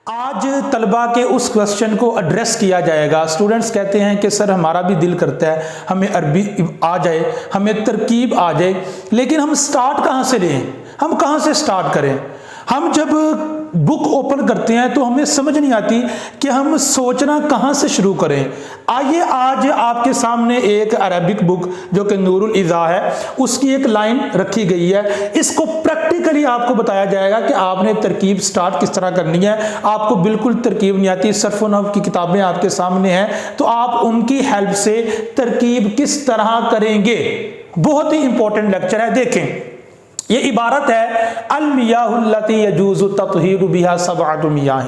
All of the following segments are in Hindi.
आज तलबा के उस क्वेश्चन को एड्रेस किया जाएगा। स्टूडेंट्स कहते हैं कि सर हमारा भी दिल करता है हमें अरबी आ जाए, हमें तरकीब आ जाए, लेकिन हम स्टार्ट कहाँ से लें, हम कहाँ से स्टार्ट करें। हम जब बुक ओपन करते हैं तो हमें समझ नहीं आती कि हम सोचना कहाँ से शुरू करें। आइए आज आपके सामने एक अरबिक बुक जो कि नूरुल इज़ा है उसकी एक लाइन रखी गई है, इसको प्रैक्टिकली आपको बताया जाएगा कि आपने तरकीब स्टार्ट किस तरह करनी है। आपको बिल्कुल तरकीब नहीं आती, सर्फ व नहव की किताबें आपके सामने हैं तो आप उनकी हेल्प से तरकीब किस तरह करेंगे। बहुत ही इंपॉर्टेंट लेक्चर है। देखें ये इबारत है अल-मियाहुल्लती यजूज़ु तत्हीरु बिहा सबअतु मियाह।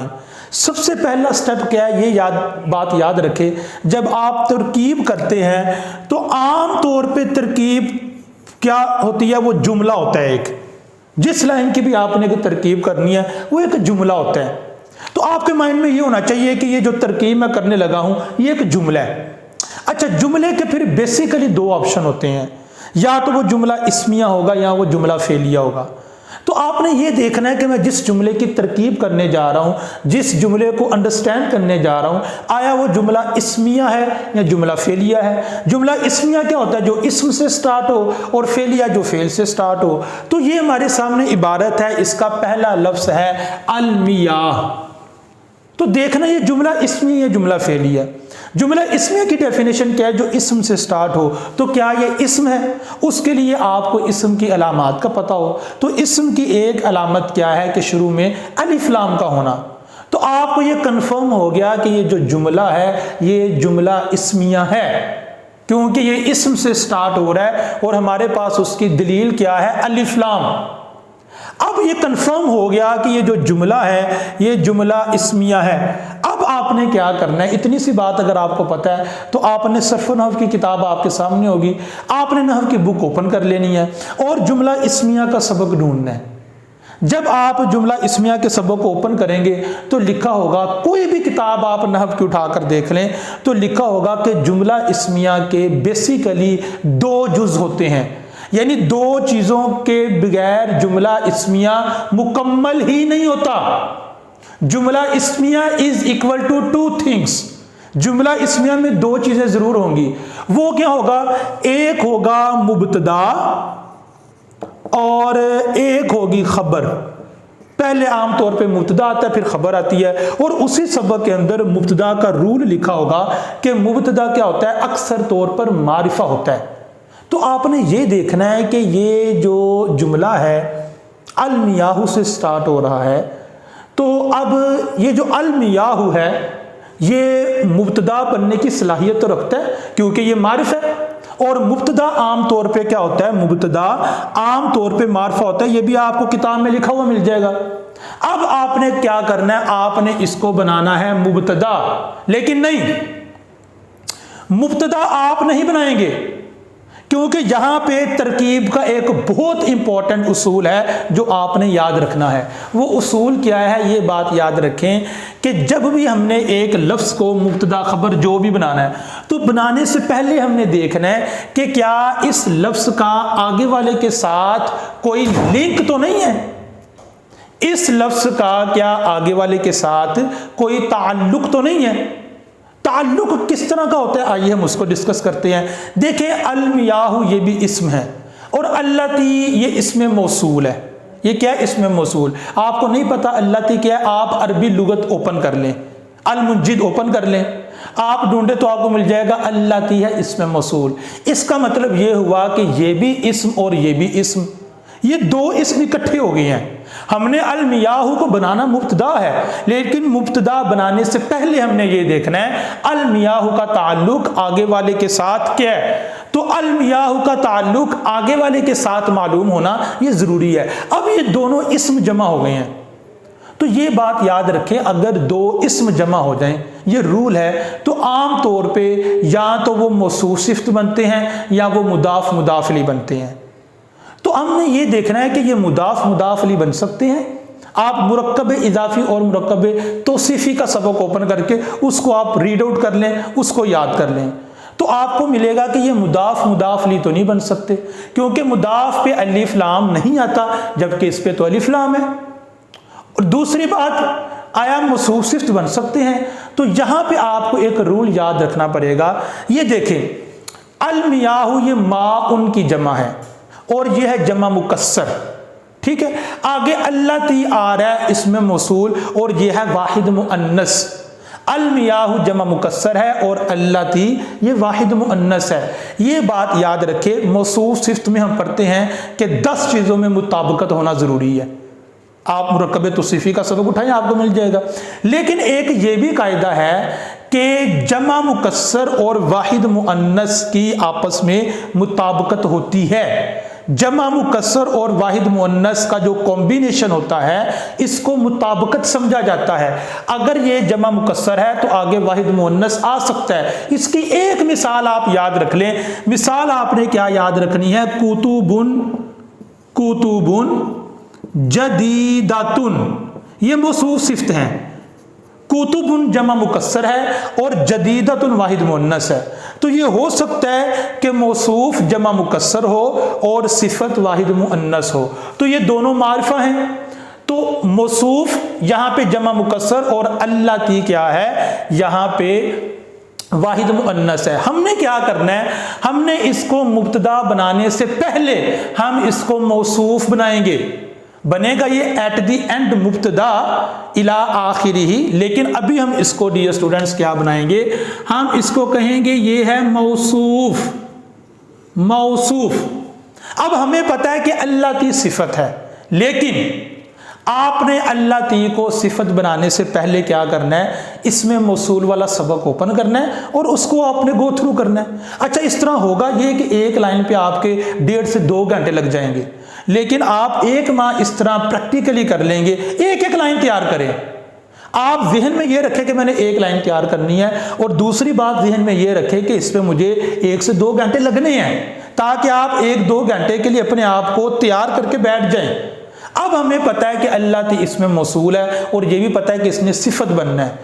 सबसे पहला स्टेप क्या है, ये बात याद रखें। जब आप तरकीब करते हैं तो आम तौर पे तरकीब क्या होती है, वो जुमला होता है। एक जिस लाइन की भी आपने को तरकीब करनी है वो एक जुमला होता है। तो आपके माइंड में ये होना चाहिए कि ये जो तरकीब मैं करने लगा हूं ये एक जुमला है। अच्छा, जुमले के फिर बेसिकली दो ऑप्शन होते हैं, या तो वो जुमला इस्मिया होगा या वो जुमला फेलिया होगा। तो आपने ये देखना है कि मैं जिस जुमले की तरकीब करने जा रहा हूं, जिस जुमले को अंडरस्टैंड करने जा रहा हूं, आया वो जुमला इस्मिया है या जुमला फेलिया है। जुमला इस्मिया क्या होता है, जो इस्म से स्टार्ट हो, और फेलिया जो फेल से स्टार्ट हो। तो ये हमारे सामने इबारत है, इसका पहला लफ्ज है अल-मियाह। तो देखना ये जुमला इस्मी है जुमला फेलिया। जुमला इस्मिया की डेफिनेशन क्या है, जो इस्म से स्टार्ट हो। तो क्या ये इस्म है, उसके लिए आपको इस्म की अलामत का पता हो। तो इस्म की एक अलामत क्या है कि शुरू में अलिफ लाम का होना। तो आपको ये कंफर्म हो गया कि ये जो जुमला है ये जुमला इस्मिया है, क्योंकि ये इस्म से स्टार्ट हो रहा है और हमारे पास उसकी दलील क्या है, अलिफ लाम। अब ये कंफर्म हो गया कि ये जो जुमला है ये जुमला इस्मिया है। अब आपने क्या करना है, इतनी सी बात अगर आपको पता है तो आपने सर्फ नहव की किताब आपके सामने होगी, आपने नहव की बुक ओपन कर लेनी है और जुमला इस्मिया का सबक ढूंढना है। जब आप जुमला इस्मिया के सबक को ओपन करेंगे तो लिखा होगा, कोई भी किताब आप नहव की उठाकर देख लें तो लिखा होगा कि जुमला इस्मिया के बेसिकली दो जुज होते हैं, यानी दो चीजों के बगैर जुमला इस्मिया मुकम्मल ही नहीं होता। जुमला इस्मिया is equal to two things. जुमला इस्मिया में दो चीजें जरूर होंगी। वो क्या होगा, एक होगा मुब्तदा और एक होगी खबर। पहले आमतौर पे मुब्तदा आता है फिर खबर आती है, और उसी सबक के अंदर मुब्तदा का रूल लिखा होगा कि मुब्तदा क्या होता है, अक्सर तौर पर मारिफा होता है। तो आपने ये देखना है कि ये जो जुमला है अल-मियाहु से स्टार्ट हो रहा है। तो अब ये जो अल-मियाहु है ये मुब्तदा बनने की सलाहियत तो रखता है क्योंकि ये मारिफ है, और मुब्तदा आम तौर पे क्या होता है, मुब्तदा आम तौर पे मारिफा होता है। ये भी आपको किताब में लिखा हुआ मिल जाएगा। अब आपने क्या करना है, आपने इसको बनाना है मुब्तदा, लेकिन नहीं, मुब्तदा आप नहीं बनाएंगे, क्योंकि यहां पे तरकीब का एक बहुत इंपॉर्टेंट उसूल है जो आपने याद रखना है। वो उसूल क्या है, ये बात याद रखें कि जब भी हमने एक लफ्ज़ को मुब्तदा खबर जो भी बनाना है तो बनाने से पहले हमने देखना है कि क्या इस लफ्ज़ का आगे वाले के साथ कोई लिंक तो नहीं है, इस लफ्ज़ का क्या आगे वाले के साथ कोई ताल्लुक तो नहीं है। ताल्लुक किस तरह का होता है, आइए हम उसको डिस्कस करते हैं। देखिए अल-मियाहु ये भी इस्म है और अल्लती ये इस्म मौसूल है। ये क्या है, इस्म मौसूल। आपको नहीं पता अल्लती क्या है, आप अरबी लुगत ओपन कर लें, अल-मुंजिद ओपन कर लें, आप ढूंढे तो आपको मिल जाएगा अल्लती है इस्म मौसूल। इसका मतलब ये हुआ कि ये भी इस्म और ये भी इस्म, ये दो इस्म इकट्ठे हो गए हैं। हमने अल-मियाहु को बनाना मुब्तदा है, लेकिन मुब्तदा बनाने से पहले हमने ये देखना है अल-मियाहु का ताल्लुक आगे वाले के साथ क्या है। तो अल-मियाहु का ताल्लुक आगे वाले के साथ मालूम होना ये जरूरी है। अब ये दोनों इस्म जमा हो गए हैं, तो ये बात याद रखें, अगर दो इस्म जमा हो जाएं, ये रूल है, तो आम तौर पे या तो वो मौसूफ सिफ्त बनते हैं या वो मुदाफ मुदाफली बनते हैं। तो हमने ये देखना है कि ये मुदाफ मुदाफली बन सकते हैं। आप मुरक्कब इजाफी और मुरक्कब तौसीफी का सबक ओपन करके उसको आप रीड आउट कर लें, उसको याद कर लें, तो आपको मिलेगा कि ये मुदाफ मुदाफली तो नहीं बन सकते, क्योंकि मुदाफ पे अलिफ लाम नहीं आता जबकि इस पे तो अलिफ लाम है। और दूसरी बात, आया मौसूफ सिफ्त बन सकते हैं। तो यहां पे आपको एक रूल याद रखना पड़ेगा। ये देखें अलमियाहु, ये माउन की जमा है और ये है जमा मुकस्सर, ठीक है। आगे अल्लती आ रहा है इसमें मौसूल और ये है वाहिद मुअन्नस। अलमियाहु जमा मुकस्सर है और अल्लती ये वाहिद मुअन्नस है। ये बात याद रखें, मौसूफ सिफ्त में हम पढ़ते हैं कि 10 चीज़ों में मुताबिकत होना ज़रूरी है। आप मुरक्कब तौसीफ़ी का सबक उठाएं, आपको मिल जाएगा। लेकिन एक ये भी कायदा है कि जमा मुकस्सर और वाहिद मुअन्नस की आपस में मुताबिकत होती है। जमा मुकस्सर और वाहिद मुअन्नस का जो कॉम्बिनेशन होता है इसको मुताबिकत समझा जाता है। अगर ये जमा मुकस्सर है तो आगे वाहिद मुअन्नस आ सकता है। इसकी एक मिसाल आप याद रख लें। मिसाल आपने क्या याद रखनी है, कुतुबुन, कुतुबुन जदीदातुन, ये मौसूफ सिफ्त हैं। कुतुबुन जमा मुकस्सर है और जदीदतुन वाहिद मुअन्नस है। तो ये हो सकता है कि मौसूफ जमा मुकस्सर हो और सिफत वाहिद मुअन्नस हो, तो ये दोनों मारिफा हैं। तो मौसूफ यहाँ पे जमा मुकस्सर और अल्लाती क्या है, यहाँ पे वाहिद मुअन्नस है। हमने क्या करना है, हमने इसको मुब्तदा बनाने से पहले हम इसको मौसूफ बनाएंगे। बनेगा ये एट दी एंड मुब्तदा इला आखिरी ही, लेकिन अभी हम इसको डियर स्टूडेंट्स क्या बनाएंगे, हम इसको कहेंगे ये है मौसूफ, मौसूफ। अब हमें पता है कि अल्लाती सिफत है, लेकिन आपने अल्लाती को सिफत बनाने से पहले क्या करना है, इसमें मौसूल वाला सबक ओपन करना है और उसको आपने गो थ्रू करना है। अच्छा, इस तरह होगा ये कि एक लाइन पे आपके 1.5 से 2 घंटे लग जाएंगे, लेकिन आप 1 माह इस तरह प्रैक्टिकली कर लेंगे। एक एक लाइन तैयार करें। आप जहन में ये रखें कि मैंने 1 लाइन तैयार करनी है, और दूसरी बात जहन में ये रखें कि इस पे मुझे 1 से 2 घंटे लगने हैं, ताकि आप 1-2 घंटे के लिए अपने आप को तैयार करके बैठ जाएं। अब हमें पता है कि अल्लाती इसमें मौसूल है और ये भी पता है कि इसमें सिफत बनना है,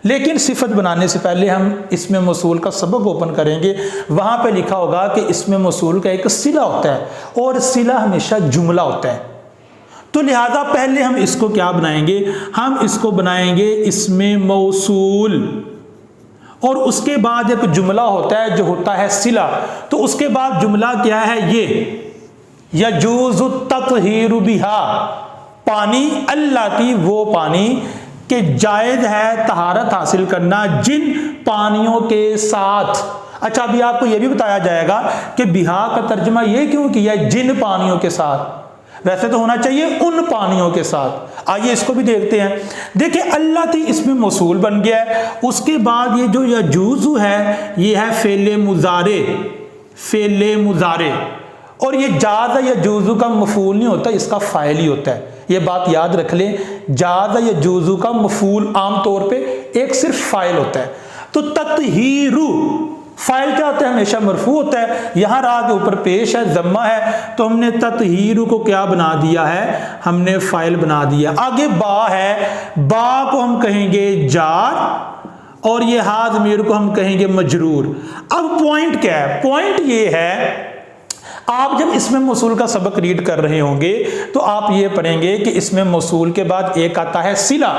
लेकिन सिफत बनाने से पहले हम इसमें मौसूल का सबक ओपन करेंगे। वहां पे लिखा होगा कि इसमें मौसूल का एक सिला होता है और सिला हमेशा जुमला होता है। तो लिहाजा पहले हम इसको क्या बनाएंगे, हम इसको बनाएंगे इसमें मौसूल, और उसके बाद एक जुमला होता है जो होता है सिला। तो उसके बाद जुमला क्या है, ये यजूज़ु तत्हीरु बिहा, पानी अल्लाती वो पानी कि जायज़ है तहारत हासिल करना जिन पानियों के साथ। अच्छा, अभी आपको यह भी बताया जाएगा कि बिहा का तर्जमा ये क्यों किया है जिन पानियों के साथ, वैसे तो होना चाहिए उन पानियों के साथ। आइए इसको भी देखते हैं। देखिए अल्लाती इसमें मौसूल बन गया है। उसके बाद ये जो यजूज़ु है ये है फेले मुजारे, फेले मुजारे, और ये जाज़ा यजूज़ु का मफूल नहीं होता, इसका फाइल ही होता है। ये बात याद रख लें, जाज़ा यजूज़ु का मफूल आमतौर पे एक सिर्फ फाइल होता है। तो तत्हीरु फाइल क्या होता है, हमेशा मरफू होता है। यहां रा के ऊपर पेश है, जम्मा है, तो हमने तत्हीरु को क्या बना दिया है, हमने फाइल बना दिया। आगे बा है, बा को हम कहेंगे जार और ये हा ज़मीर को हम कहेंगे मजरूर। अब पॉइंट क्या है, पॉइंट ये है, आप जब इसमें मौसूल का सबक रीड कर रहे होंगे तो आप ये पढ़ेंगे कि इसमें मौसूल के बाद एक आता है सिला,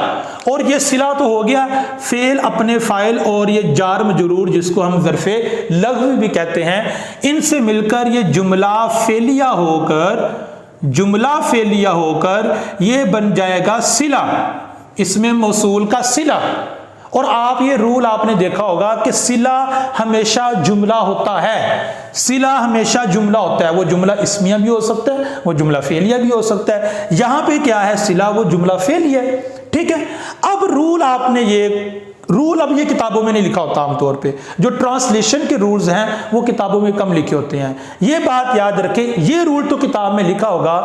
और ये सिला तो हो गया फेल अपने फाइल, और ये जार मजरूर जिसको हम ज़र्फ़े लग़्व भी कहते हैं, इनसे मिलकर ये जुमला फेलिया होकर ये बन जाएगा सिला, इसमें मौसूल का सिला। और आप ये रूल आपने देखा होगा कि सिला हमेशा जुमला होता है, सिला हमेशा जुमला होता है। वो जुमला इस्मिया भी हो सकता है, वो जुमला फेलिया भी हो सकता है। यहां पे क्या है, सिला वो जुमला फेलिया है, ठीक है। अब रूल आपने ये रूल, अब ये किताबों में नहीं लिखा होता, आमतौर पे जो ट्रांसलेशन के रूल्स हैं वो किताबों में कम लिखे होते हैं। ये बात याद रखें, ये रूल तो किताब में लिखा होगा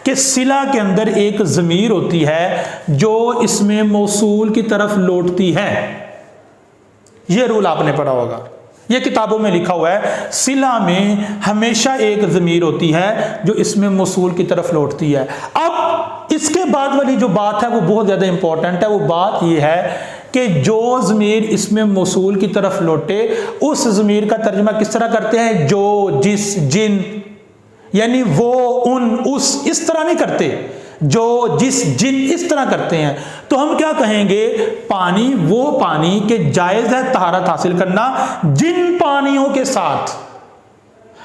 कि सिला के अंदर एक ज़मीर होती है जो इसमें मौसूल की तरफ लौटती है। ये रूल आपने पढ़ा होगा, ये किताबों में लिखा हुआ है। सिला में हमेशा एक ज़मीर होती है जो इसमें मौसूल की तरफ लौटती है। अब इसके बाद वाली जो बात है वो बहुत ज़्यादा इंपॉर्टेंट है। वो बात ये है कि जो ज़मीर इसमें मौसूल की तरफ लौटे उस ज़मीर का तर्जुमा किस तरह करते हैं, जो, जिस, जिन, यानी वो, उन, उस, इस तरह नहीं करते। जो जिस जिन इस तरह करते हैं, तो हम क्या कहेंगे, पानी वो पानी के जायज है तहारत हासिल करना जिन पानियों के साथ,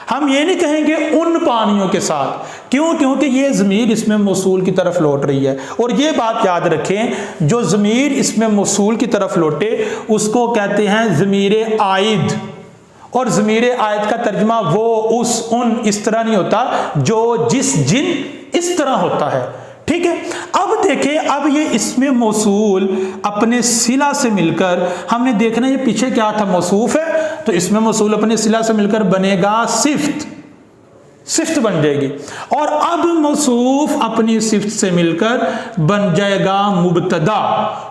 हम ये नहीं कहेंगे उन पानियों के साथ। क्यों? क्योंकि ये ज़मीर इसमें मौसूल की तरफ लौट रही है। और ये बात याद रखें, जो ज़मीर इसमें मौसूल की तरफ लौटे उसको कहते हैं ज़मीर आइद। और ज़मीर आयत का तर्जमा वो, उस, उन इस तरह नहीं होता, जो, जिस, जिन इस तरह होता है। ठीक है, अब देखें, अब ये इसमें मौसूल अपने सिला से मिलकर, हमने देखना ये पीछे क्या था, मौसूफ है, तो इसमें मौसूल अपने सिला से मिलकर बनेगा सिफ्त, सिफ्त बन जाएगी। और अब मौसूफ अपनी सिफ्त से मिलकर बन जाएगा मुब्तदा।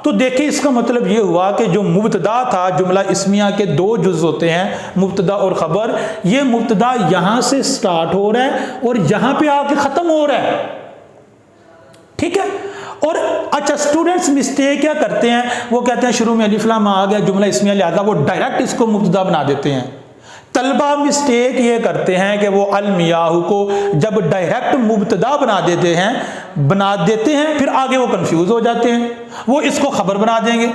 तो देखिए इसका मतलब ये हुआ कि जो मुब्तदा था, जुमला इस्मिया के दो जुज होते हैं, मुब्तदा और खबर। ये मुब्तदा यहां से स्टार्ट हो रहा है और यहां पे आके खत्म हो रहा है। ठीक है, और अच्छा स्टूडेंट्स मिस्टेक क्या करते हैं, वो कहते हैं शुरू में अलिफ लाम आ गया जुमला इस्मिया, लिहाजा वो डायरेक्ट इसको मुब्तदा बना देते हैं। तलबा मिस्टेक ये करते हैं कि वो अल मियाहु को जब डायरेक्ट मुब्तदा बना देते हैं, फिर आगे वो कंफ्यूज हो जाते हैं, वो इसको खबर बना देंगे,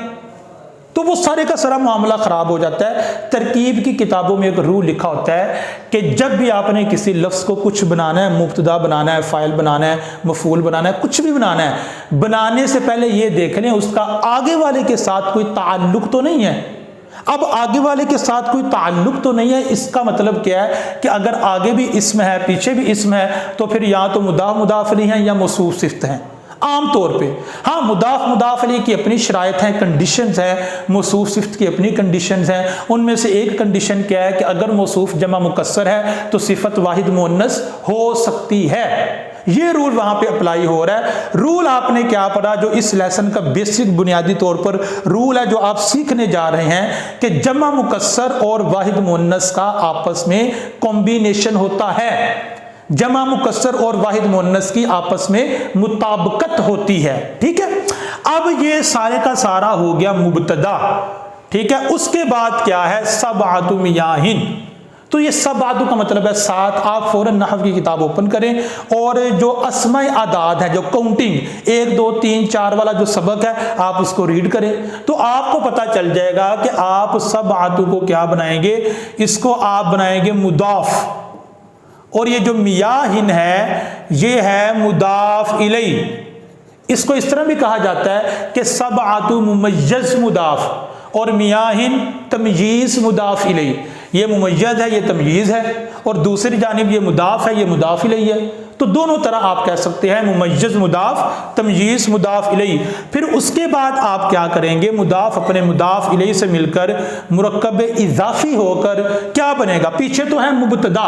तो वो सारे का सारा मामला ख़राब हो जाता है। तरकीब की किताबों में एक रूल लिखा होता है कि जब भी आपने किसी लफ्ज़ को कुछ बनाना है, मुब्तदा बनाना है, फ़ाइल बनाना है, मफ़ूल बनाना है, कुछ भी बनाना है, बनाने से पहले ये देख लें उसका आगे वाले के साथ कोई ताल्लुक तो नहीं है। अब आगे वाले के साथ कोई ताल्लुक तो नहीं है, इसका मतलब क्या है कि अगर आगे भी इस्म है पीछे भी इस्म है, तो फिर या तो मुदाफ मुदाफ अलैहि है या मौसूफ सिफ्त है आम तौर पे। हाँ, मुदाफ मुदाफ अलैहि की अपनी शराइत हैं, कंडीशंस हैं, मौसूफ सिफ्त की अपनी कंडीशंस हैं। उनमें से एक कंडीशन क्या है कि अगर मौसूफ जमा मुकस्सर है तो सिफत वाहिद मुअन्नस हो सकती है। ये रूल वहां पे अप्लाई हो रहा है। रूल आपने क्या पढ़ा, जो इस लेसन का बेसिक बुनियादी तौर पर रूल है जो आप सीखने जा रहे हैं कि जमा मुकस्सर और वाहिद मुअन्नस का आपस में कॉम्बिनेशन होता है, जमा मुकस्सर और वाहिद मुअन्नस की आपस में मुताबकत होती है। ठीक है, अब ये सारे का सारा हो गया मुब्तदा। ठीक है, उसके बाद क्या है, सबअतु मियाहिन। तो ये सबअतु का मतलब है सात। आप फौरन नहव की किताब ओपन करें और जो अस्माए आदाद है, जो काउंटिंग 1 2 3 4 वाला जो सबक है, आप उसको रीड करें तो आपको पता चल जाएगा कि आप सबअतु को क्या बनाएंगे, इसको आप बनाएंगे मुदाफ। और ये जो मियाहिन है ये है मुदाफ इलैहि। इसको इस तरह भी कहा जाता है कि सबअतु मुमय्यज़ मुदाफ और मियाहिन तमयीज़ मुदाफ इलैहि। ये मुमय्यज़ है, ये तमयीज़ है, और दूसरी जानिब ये मुदाफ है, ये मुदाफ इलैहि है। तो दोनों तरह आप कह सकते हैं, मुमय्यज़ मुदाफ, तमयीज़ मुदाफ इलैहि। फिर उसके बाद आप क्या करेंगे, मुदाफ अपने मुदाफ इलैहि से मिलकर मुरक्कब इजाफी होकर क्या बनेगा, पीछे तो है मुब्तदा,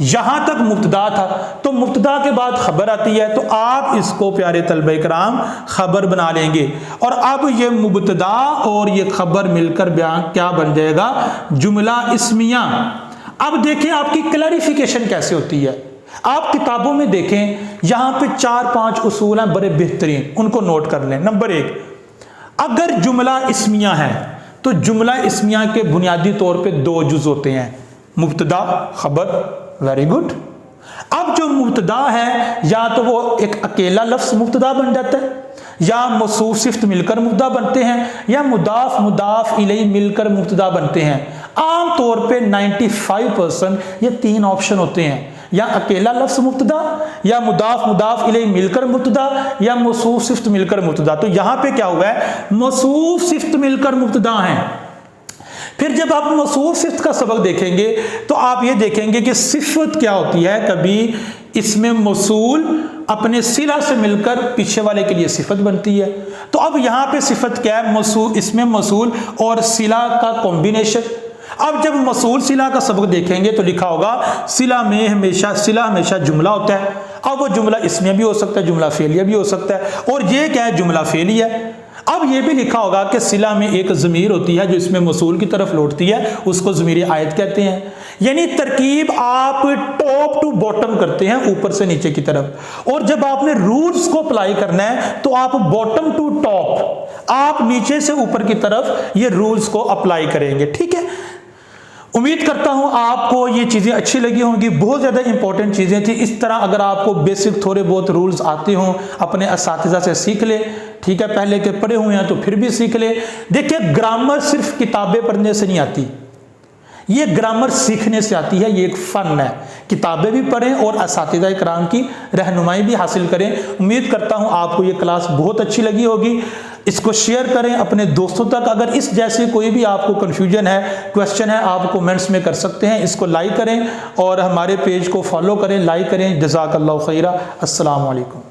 यहां तक मुब्तदा था, तो मुब्तदा के बाद खबर आती है, तो आप इसको प्यारे तलबे कराम खबर बना लेंगे। और अब ये मुब्तदा और ये खबर मिलकर बयान क्या बन जाएगा, जुमला इस्मिया। अब देखें आपकी क्लैरिफिकेशन कैसे होती है। आप किताबों में देखें, यहां पे 4-5 उसूल हैं बड़े बेहतरीन, उनको नोट कर लें। नंबर 1, अगर जुमला इस्मिया है तो जुमला इस्मिया के बुनियादी तौर पे 2 जुज होते हैं, मुब्तदा खबर। Very good. अब जो मुब्तदा है या तो वो एक अकेला लफ्ज मुब्तदा बन जाता है, या मौसूफ सिफ्त मिलकर मुब्तदा बनते हैं, या मुदाफ मुदाफ इलैहि मिलकर मुब्तदा बनते हैं। आम तौर पे 95% ये 3 ऑप्शन होते हैं, या अकेला लफ्ज मुब्तदा, या मुदाफ मुदाफ इलैहि मिलकर मुब्तदा, या मौसूफ सिफ्त मिलकर मुब्तदा। तो यहां पे क्या हुआ है, मौसूफ सिफ्त मिलकर मुब्तदा है। फिर जब आप मौसूफ सिफ्त का सबक देखेंगे तो आप ये देखेंगे कि सिफत क्या होती है, कभी इसमें मौसूल अपने सिला से मिलकर पीछे वाले के लिए सिफत बनती है। तो अब यहाँ पे सिफत क्या है, मौसूल, इसमें मौसूल और सिला का कॉम्बिनेशन। अब जब मौसूल सिला का सबक देखेंगे तो लिखा होगा सिला हमेशा जुमला होता है। अब वो जुमला इसमें भी हो सकता है, जुमला फेलिया भी हो सकता है, और ये क्या है, जुमला फेलिया है। अब ये भी लिखा होगा कि सिला में एक ज़मीर होती है जो इसमें मौसूल की तरफ लौटती है, उसको ज़मीर आयत कहते हैं। यानी तरकीब आप टॉप टू बॉटम करते हैं, ऊपर से नीचे की तरफ। और जब आपने रूल्स को अप्लाई करना है तो आप बॉटम टू टॉप, आप नीचे से ऊपर की तरफ ये रूल्स को अप्लाई करेंगे। ठीक है, उम्मीद करता हूं आपको ये चीज़ें अच्छी लगी होंगी, बहुत ज़्यादा इंपॉर्टेंट चीज़ें थी। इस तरह अगर आपको बेसिक थोड़े बहुत रूल्स आते हों अपने असातिज़ा से सीख ले, ठीक है, पहले के पढ़े हुए हैं तो फिर भी सीख ले। देखिए ग्रामर सिर्फ किताबें पढ़ने से नहीं आती, ये ग्रामर सीखने से आती है, ये एक फ़न है। किताबें भी पढ़ें और असातिज़ा इकराम की रहनुमाई भी हासिल करें। उम्मीद करता हूं आपको ये क्लास बहुत अच्छी लगी होगी। इसको शेयर करें अपने दोस्तों तक। अगर इस जैसे कोई भी आपको कन्फ्यूजन है, क्वेश्चन है, आप कमेंट्स में कर सकते हैं। इसको लाइक करें और हमारे पेज को फॉलो करें, लाइक करें। जज़ाकल्लाहु खैरा। अस्सलामु अलैकुम।